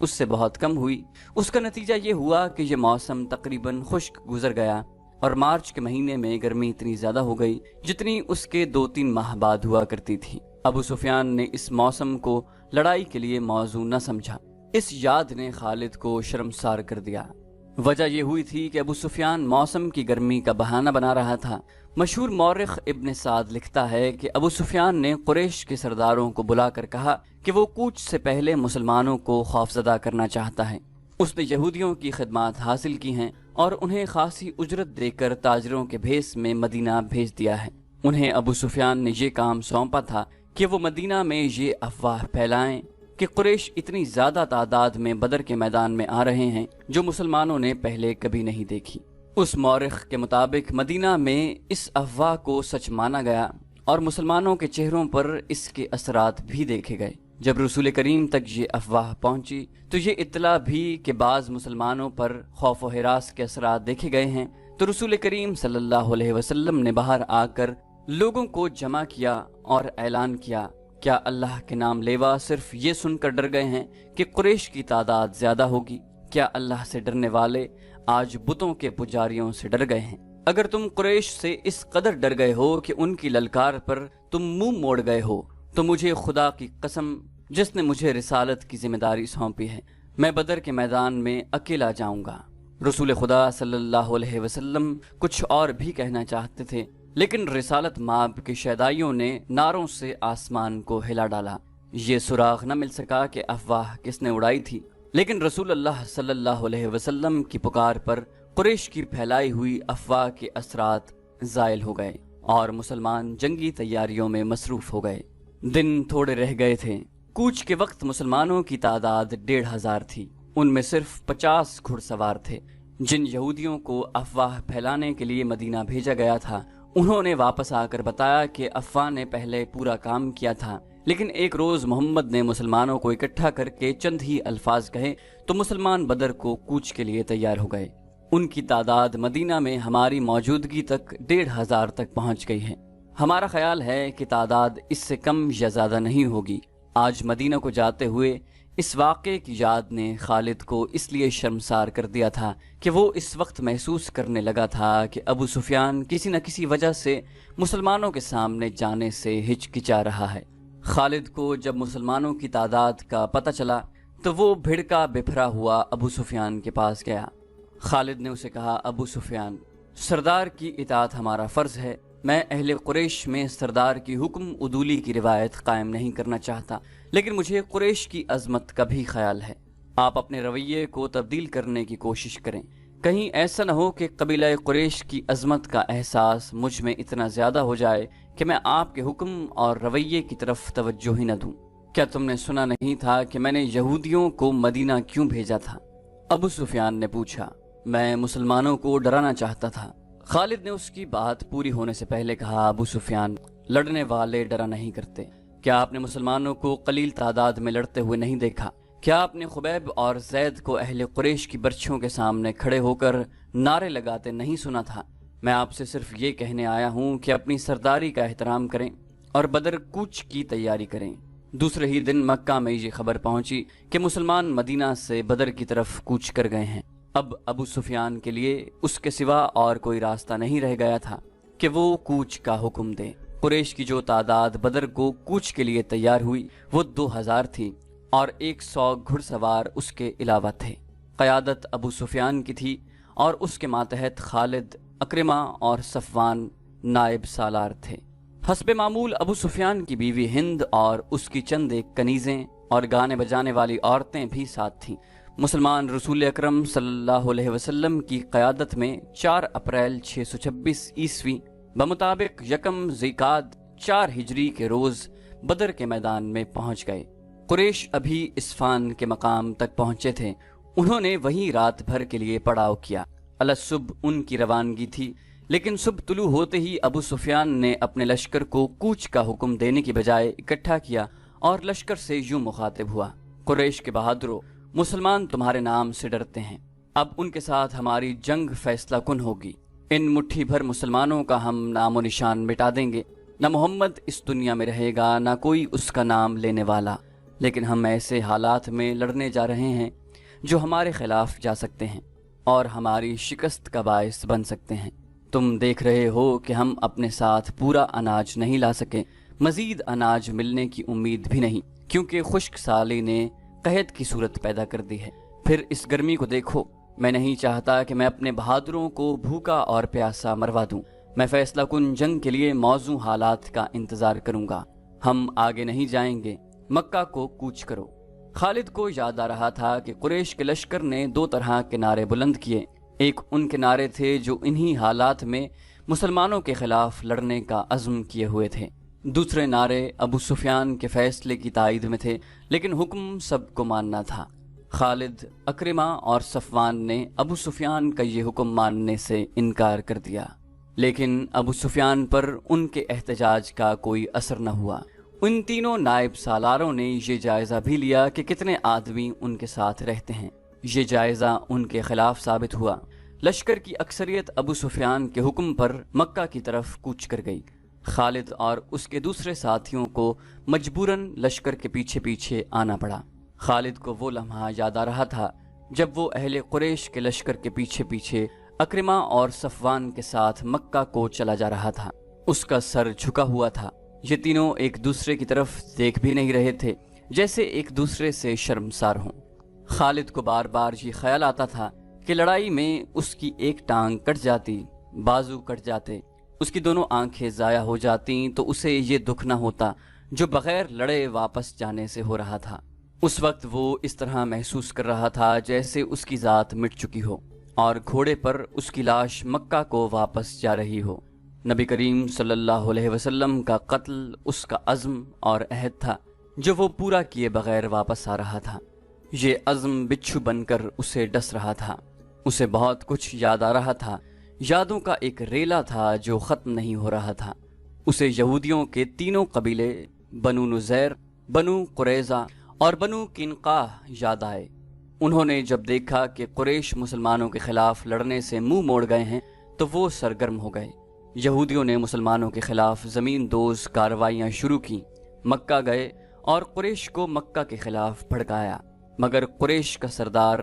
اس سے بہت کم ہوئی۔ اس کا نتیجہ یہ ہوا کہ یہ موسم تقریباً خشک گزر گیا اور مارچ کے مہینے میں گرمی اتنی زیادہ ہو گئی جتنی اس کے 2-3 ماہ بعد ہوا کرتی تھی۔ ابو سفیان نے اس موسم کو لڑائی کے لیے موزوں نہ سمجھا۔ اس یاد نے خالد کو شرمسار کر دیا۔ وجہ یہ ہوئی تھی کہ ابو سفیان موسم کی گرمی کا بہانہ بنا رہا تھا۔ مشہور مورخ ابن سعد لکھتا ہے کہ ابو سفیان نے قریش کے سرداروں کو بلا کر کہا کہ وہ کوچ سے پہلے مسلمانوں کو خوفزدہ کرنا چاہتا ہے۔ اس نے یہودیوں کی خدمات حاصل کی ہیں اور انہیں خاصی اجرت دے کر تاجروں کے بھیس میں مدینہ بھیج دیا ہے۔ انہیں ابو سفیان نے یہ کام سونپا تھا کہ وہ مدینہ میں یہ افواہ پھیلائیں کہ قریش اتنی زیادہ تعداد میں بدر کے میدان میں آ رہے ہیں جو مسلمانوں نے پہلے کبھی نہیں دیکھی۔ اس مورخ کے مطابق مدینہ میں اس افواہ کو سچ مانا گیا اور مسلمانوں کے چہروں پر اس کے اثرات بھی دیکھے گئے۔ جب رسول کریم تک یہ افواہ پہنچی تو یہ اطلاع بھی کہ بعض مسلمانوں پر خوف و ہراس کے اثرات دیکھے گئے ہیں، تو رسول کریم صلی اللہ علیہ وسلم نے باہر آ کر لوگوں کو جمع کیا اور اعلان کیا، کیا اللہ کے نام لیوا صرف یہ سن کر ڈر گئے ہیں کہ قریش کی تعداد زیادہ ہوگی؟ کیا اللہ سے ڈرنے والے آج بتوں کے پجاریوں سے ڈر گئے ہیں؟ اگر تم قریش سے اس قدر ڈر گئے ہو کہ ان کی للکار پر تم منہ موڑ گئے ہو تو مجھے خدا کی قسم جس نے مجھے رسالت کی ذمہ داری سونپی ہے، میں بدر کے میدان میں اکیلا جاؤں گا۔ رسول خدا صلی اللہ علیہ وسلم کچھ اور بھی کہنا چاہتے تھے، لیکن رسالت مآب کے شیدائیوں نے نعروں سے آسمان کو ہلا ڈالا۔ یہ سراغ نہ مل سکا کہ افواہ کس نے اڑائی تھی، لیکن رسول اللہ صلی اللہ علیہ وسلم کی پکار پر قریش کی پھیلائی ہوئی افواہ کے اثرات زائل ہو گئے اور مسلمان جنگی تیاریوں میں مصروف ہو گئے۔ دن تھوڑے رہ گئے تھے۔ کوچ کے وقت مسلمانوں کی تعداد 1500 تھی۔ ان میں صرف 50 گھڑ سوار تھے۔ جن یہودیوں کو افواہ پھیلانے کے لیے مدینہ بھیجا گیا تھا انہوں نے واپس آ کر بتایا کہ افواہ نے پہلے پورا کام کیا تھا، لیکن ایک روز محمد نے مسلمانوں کو اکٹھا کر کے چند ہی الفاظ کہے تو مسلمان بدر کو کوچ کے لیے تیار ہو گئے۔ ان کی تعداد مدینہ میں ہماری موجودگی تک 1500 تک پہنچ گئی ہے۔ ہمارا خیال ہے کہ تعداد اس سے کم یا زیادہ نہیں ہوگی۔ آج مدینہ کو جاتے ہوئے اس واقعے کی یاد نے خالد کو اس لیے شرمسار کر دیا تھا کہ وہ اس وقت محسوس کرنے لگا تھا کہ ابو سفیان کسی نہ کسی وجہ سے مسلمانوں کے سامنے جانے سے ہچکچا رہا ہے۔ خالد کو جب مسلمانوں کی تعداد کا پتہ چلا تو وہ بھڑکا بپھرا ہوا ابو سفیان کے پاس گیا۔ خالد نے اسے کہا، ابو سفیان، سردار کی اطاعت ہمارا فرض ہے۔ میں اہل قریش میں سردار کی حکم عدولی کی روایت قائم نہیں کرنا چاہتا، لیکن مجھے قریش کی عظمت کا بھی خیال ہے۔ آپ اپنے رویے کو تبدیل کرنے کی کوشش کریں، کہیں ایسا نہ ہو کہ قبیلہ قریش کی عظمت کا احساس مجھ میں اتنا زیادہ ہو جائے کہ میں آپ کے حکم اور رویے کی طرف توجہ ہی نہ دوں۔ کیا تم نے سنا نہیں تھا کہ میں نے یہودیوں کو مدینہ کیوں بھیجا تھا؟ ابو سفیان نے پوچھا۔ میں مسلمانوں کو ڈرانا چاہتا تھا۔ خالد نے اس کی بات پوری ہونے سے پہلے کہا، ابو سفیان، لڑنے والے ڈرا نہیں کرتے۔ کیا آپ نے مسلمانوں کو قلیل تعداد میں لڑتے ہوئے نہیں دیکھا؟ کیا آپ نے خبیب اور زید کو اہل قریش کی برچھوں کے سامنے کھڑے ہو کر نعرے لگاتے نہیں سنا تھا؟ میں آپ سے صرف یہ کہنے آیا ہوں کہ اپنی سرداری کا احترام کریں اور بدر کوچ کی تیاری کریں۔ دوسرے ہی دن مکہ میں یہ خبر پہنچی کہ مسلمان مدینہ سے بدر کی طرف کوچ کر گئے ہیں۔ اب ابو سفیان کے لیے اس کے سوا اور کوئی راستہ نہیں رہ گیا تھا کہ وہ کوچ کا حکم دے۔ قریش کی جو تعداد بدر کو کوچ کے لیے تیار ہوئی وہ 2000 تھی اور 100 گھڑ سوار اس کے علاوہ تھے۔ قیادت ابو سفیان کی تھی اور اس کے ماتحت خالد، اکرمہ اور صفوان نائب سالار تھے۔ حسب معمول ابو سفیان کی بیوی ہند اور اس کی چند ایک کنیزیں اور گانے بجانے والی عورتیں بھی ساتھ تھیں۔ مسلمان رسول اکرم صلی اللہ علیہ وسلم کی قیادت میں 4 اپریل 626 عیسوی بمطابق 1 ذیقعدہ 4 ہجری کے روز بدر کے میدان میں پہنچ گئے۔ قریش ابھی اسفان کے مقام تک پہنچے تھے۔ انہوں نے وہیں رات بھر کے لیے پڑاؤ کیا۔ الصبح ان کی روانگی تھی، لیکن صبح طلوع ہوتے ہی ابو سفیان نے اپنے لشکر کو کوچ کا حکم دینے کی بجائے اکٹھا کیا اور لشکر سے یوں مخاطب ہوا، قریش کے بہادروں، مسلمان تمہارے نام سے ڈرتے ہیں۔ اب ان کے ساتھ ہماری جنگ فیصلہ کن ہوگی۔ ان مٹھی بھر مسلمانوں کا ہم نام و نشان مٹا دیں گے۔ نہ محمد اس دنیا میں رہے گا، نہ کوئی اس کا نام لینے والا۔ لیکن ہم ایسے حالات میں لڑنے جا رہے ہیں جو ہمارے خلاف جا سکتے ہیں اور ہماری شکست کا باعث بن سکتے ہیں۔ تم دیکھ رہے ہو کہ ہم اپنے ساتھ پورا اناج نہیں لا سکے، مزید اناج ملنے کی امید بھی نہیں، کیونکہ خشک سالی نے قحط کی صورت پیدا کر دی ہے۔ پھر اس گرمی کو دیکھو، میں نہیں چاہتا کہ میں اپنے بہادروں کو بھوکا اور پیاسا مروا دوں۔ میں فیصلہ کن جنگ کے لیے موزوں حالات کا انتظار کروں گا۔ ہم آگے نہیں جائیں گے، مکہ کو کوچ کرو۔ خالد کو یاد آ رہا تھا کہ قریش کے لشکر نے 2 طرح کے نعرے بلند کیے۔ ایک ان کے نعرے تھے جو انہی حالات میں مسلمانوں کے خلاف لڑنے کا عزم کیے ہوئے تھے۔ دوسرے نعرے ابو سفیان کے فیصلے کی تائید میں تھے، لیکن حکم سب کو ماننا تھا۔ خالد، اکرمہ اور صفوان نے ابو سفیان کا یہ حکم ماننے سے انکار کر دیا، لیکن ابو سفیان پر ان کے احتجاج کا کوئی اثر نہ ہوا۔ ان تینوں نائب سالاروں نے یہ جائزہ بھی لیا کہ کتنے آدمی ان کے ساتھ رہتے ہیں۔ یہ جائزہ ان کے خلاف ثابت ہوا۔ لشکر کی اکثریت ابو سفیان کے حکم پر مکہ کی طرف کوچ کر گئی۔ خالد اور اس کے دوسرے ساتھیوں کو مجبوراً لشکر کے پیچھے پیچھے آنا پڑا۔ خالد کو وہ لمحہ یاد آ رہا تھا جب وہ اہل قریش کے لشکر کے پیچھے پیچھے اکرمہ اور صفوان کے ساتھ مکہ کو چلا جا رہا تھا۔ اس کا سر جھکا ہوا تھا۔ یہ تینوں ایک دوسرے کی طرف دیکھ بھی نہیں رہے تھے، جیسے ایک دوسرے سے شرمسار ہوں۔ خالد کو بار بار یہ خیال آتا تھا کہ لڑائی میں اس کی ایک ٹانگ کٹ جاتی، بازو کٹ جاتے، اس کی دونوں آنکھیں ضائع ہو جاتیں تو اسے یہ دکھ نہ ہوتا جو بغیر لڑے واپس جانے سے ہو رہا تھا۔ اس وقت وہ اس طرح محسوس کر رہا تھا جیسے اس کی ذات مٹ چکی ہو اور گھوڑے پر اس کی لاش مکہ کو واپس جا رہی ہو۔ نبی کریم صلی اللہ علیہ وسلم کا قتل اس کا عزم اور عہد تھا جو وہ پورا کیے بغیر واپس آ رہا تھا۔ یہ عزم بچھو بن کر اسے ڈس رہا تھا۔ اسے بہت کچھ یاد آ رہا تھا، یادوں کا ایک ریلا تھا جو ختم نہیں ہو رہا تھا۔ اسے یہودیوں کے تینوں قبیلے بنو نذیر، بنو قریظہ اور بنو قینقاع یاد آئے۔ انہوں نے جب دیکھا کہ قریش مسلمانوں کے خلاف لڑنے سے منہ موڑ گئے ہیں تو وہ سرگرم ہو گئے۔ یہودیوں نے مسلمانوں کے خلاف زمین دوز کارروائیاں شروع کی، مکہ گئے اور قریش کو مکہ کے خلاف بھڑکایا، مگر قریش کا سردار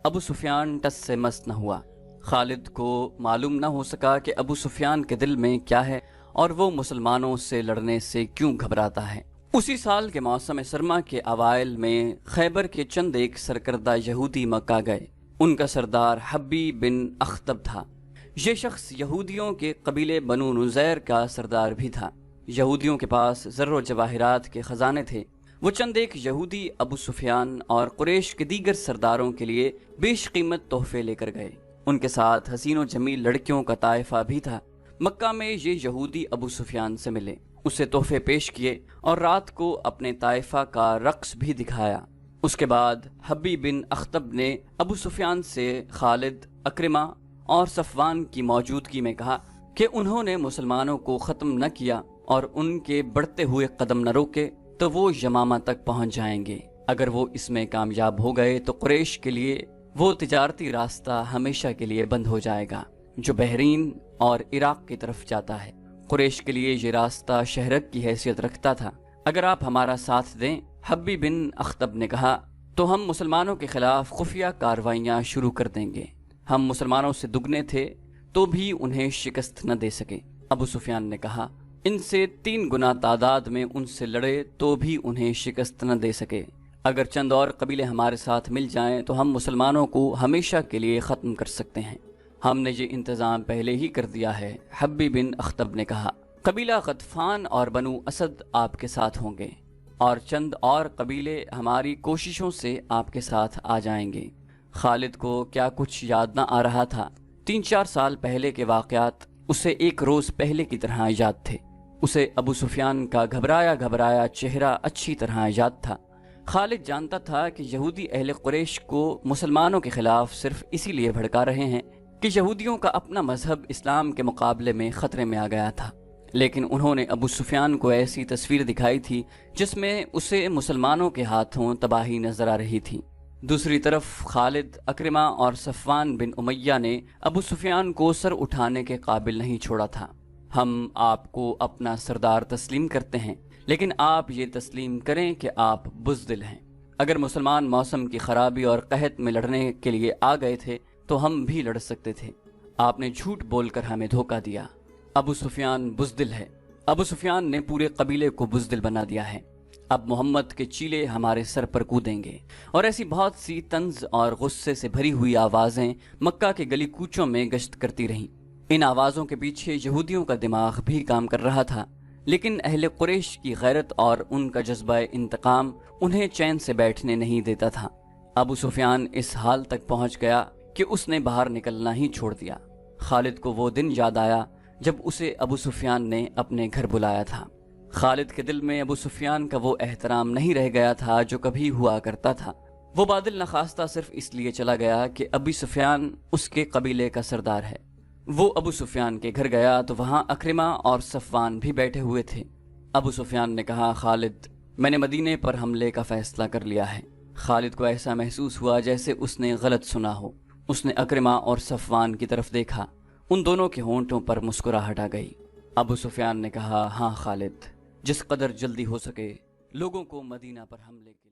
ابو سفیان ٹس سے مس نہ ہوا۔ خالد کو معلوم نہ ہو سکا کہ ابو سفیان کے دل میں کیا ہے اور وہ مسلمانوں سے لڑنے سے کیوں گھبراتا ہے۔ اسی سال کے موسم سرما کے اوائل میں خیبر کے چند ایک سرکردہ یہودی مکہ گئے۔ ان کا سردار حبی بن اخطب تھا۔ یہ شخص یہودیوں کے قبیلے بنو نذیر کا سردار بھی تھا۔ یہودیوں کے پاس زر و جواہرات کے خزانے تھے۔ وہ چند ایک یہودی ابو سفیان اور قریش کے دیگر سرداروں کے لیے بیش قیمت تحفے لے کر گئے۔ ان کے ساتھ حسین و جمیل لڑکیوں کا طائفہ بھی تھا۔ مکہ میں یہ یہودی ابو سفیان سے ملے، اسے تحفے پیش کیے اور رات کو اپنے طائفہ کا رقص بھی دکھایا۔ اس کے بعد حبی بن اخطب نے ابو سفیان سے خالد، اکرمہ اور صفوان کی موجودگی میں کہا کہ انہوں نے مسلمانوں کو ختم نہ کیا اور ان کے بڑھتے ہوئے قدم نہ روکے تو وہ یمامہ تک پہنچ جائیں گے۔ اگر وہ اس میں کامیاب ہو گئے تو قریش کے لیے وہ تجارتی راستہ ہمیشہ کے لیے بند ہو جائے گا جو بحرین اور عراق کی طرف جاتا ہے۔ قریش کے لیے یہ راستہ شہرک کی حیثیت رکھتا تھا۔ اگر آپ ہمارا ساتھ دیں، حبی بن اخطب نے کہا، تو ہم مسلمانوں کے خلاف خفیہ کارروائیاں شروع کر دیں گے۔ ہم مسلمانوں سے دگنے تھے تو بھی انہیں شکست نہ دے سکے۔ ابو سفیان نے کہا، ان سے 3 گنا تعداد میں ان سے لڑے تو بھی انہیں شکست نہ دے سکے۔ اگر چند اور قبیلے ہمارے ساتھ مل جائیں تو ہم مسلمانوں کو ہمیشہ کے لیے ختم کر سکتے ہیں۔ ہم نے یہ انتظام پہلے ہی کر دیا ہے۔ حبی بن اخطب نے کہا، قبیلہ غطفان اور بنو اسد آپ کے ساتھ ہوں گے اور چند اور قبیلے ہماری کوششوں سے آپ کے ساتھ آ جائیں گے۔ خالد کو کیا کچھ یاد نہ آ رہا تھا۔ 3-4 سال پہلے کے واقعات اسے ایک روز پہلے کی طرح یاد تھے۔ اسے ابو سفیان کا گھبرایا چہرہ اچھی طرح یاد تھا۔ خالد جانتا تھا کہ یہودی اہل قریش کو مسلمانوں کے خلاف صرف اسی لیے بھڑکا رہے ہیں کہ یہودیوں کا اپنا مذہب اسلام کے مقابلے میں خطرے میں آ گیا تھا، لیکن انہوں نے ابو سفیان کو ایسی تصویر دکھائی تھی جس میں اسے مسلمانوں کے ہاتھوں تباہی نظر آ رہی تھی۔ دوسری طرف خالد، اکرمہ اور صفوان بن امیہ نے ابو سفیان کو سر اٹھانے کے قابل نہیں چھوڑا تھا۔ ہم آپ کو اپنا سردار تسلیم کرتے ہیں، لیکن آپ یہ تسلیم کریں کہ آپ بزدل ہیں۔ اگر مسلمان موسم کی خرابی اور قحط میں لڑنے کے لیے آ گئے تھے تو ہم بھی لڑ سکتے تھے۔ آپ نے جھوٹ بول کر ہمیں دھوکہ دیا۔ ابو سفیان بزدل ہے۔ ابو سفیان نے پورے قبیلے کو بزدل بنا دیا ہے۔ اب محمد کے چیلے ہمارے سر پر کودیں گے۔ اور ایسی بہت سی طنز اور غصے سے بھری ہوئی آوازیں مکہ کے گلی کوچوں میں گشت کرتی رہیں۔ ان آوازوں کے پیچھے یہودیوں کا دماغ بھی کام کر رہا تھا، لیکن اہل قریش کی غیرت اور ان کا جذبہ انتقام انہیں چین سے بیٹھنے نہیں دیتا تھا۔ ابو سفیان اس حال تک پہنچ گیا کہ اس نے باہر نکلنا ہی چھوڑ دیا۔ خالد کو وہ دن یاد آیا جب اسے ابو سفیان نے اپنے گھر بلایا تھا۔ خالد کے دل میں ابو سفیان کا وہ احترام نہیں رہ گیا تھا جو کبھی ہوا کرتا تھا۔ وہ بادل نخواستہ صرف اس لیے چلا گیا کہ ابو سفیان اس کے قبیلے کا سردار ہے۔ وہ ابو سفیان کے گھر گیا تو وہاں اکرمہ اور صفوان بھی بیٹھے ہوئے تھے۔ ابو سفیان نے کہا، خالد، میں نے مدینے پر حملے کا فیصلہ کر لیا ہے۔ خالد کو ایسا محسوس ہوا جیسے اس نے غلط سنا ہو۔ اس نے اکرمہ اور صفوان کی طرف دیکھا۔ ان دونوں کے ہونٹوں پر مسکراہٹ آ گئی۔ ابو سفیان نے کہا، ہاں خالد، جس قدر جلدی ہو سکے لوگوں کو مدینہ پر حملے کے